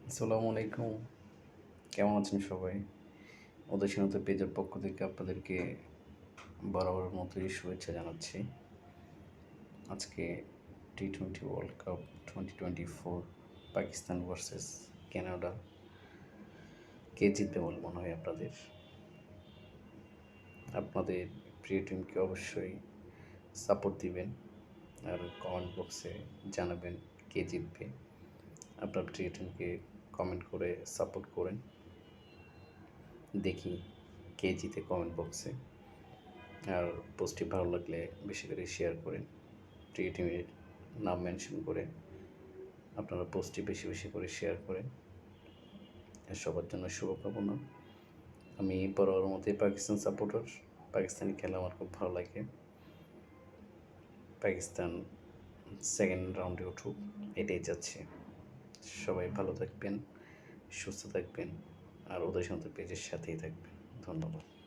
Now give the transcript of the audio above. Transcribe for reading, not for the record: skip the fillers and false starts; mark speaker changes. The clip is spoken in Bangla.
Speaker 1: আসসালামু আলাইকুম। কেমন আছেন সবাই? উদয়সীনত পেজের পক্ষ থেকে আপনাদেরকে বরাবরের মতোই শুভেচ্ছা জানাচ্ছি। আজকে টি-20 world cup 2024 Pakistan versus Canada. কে জিতবে বলে মনে হয় আপনাদের? আপনাদের প্রিয় টিমকে অবশ্যই সাপোর্ট দিবেন আর কমেন্ট বক্সে জানাবেন কে জিতবে। আপনার প্রিয় টিমকে কমেন্ট করে সাপোর্ট করেন। দেখি কে জিতে কমেন্ট বক্সে। আর পোস্টটি ভালো লাগলে বেশি করে শেয়ার করেন। প্রিয় টিমের নাম মেনশন করে আপনারা পোস্টটি বেশি বেশি করে শেয়ার করেন। সবার জন্য শুভকামনা। আমি বরাবর মতোই পাকিস্তান সাপোর্টার। পাকিস্তানি খেলা আমার খুব ভালো লাগে। পাকিস্তান সেকেন্ড রাউন্ডে উঠুক, এটাই চাচ্ছি। সবাই ভালো থাকবেন, সুস্থ থাকবেন আর উদয় শান্ত পেজের সাথেই থাকবেন। ধন্যবাদ।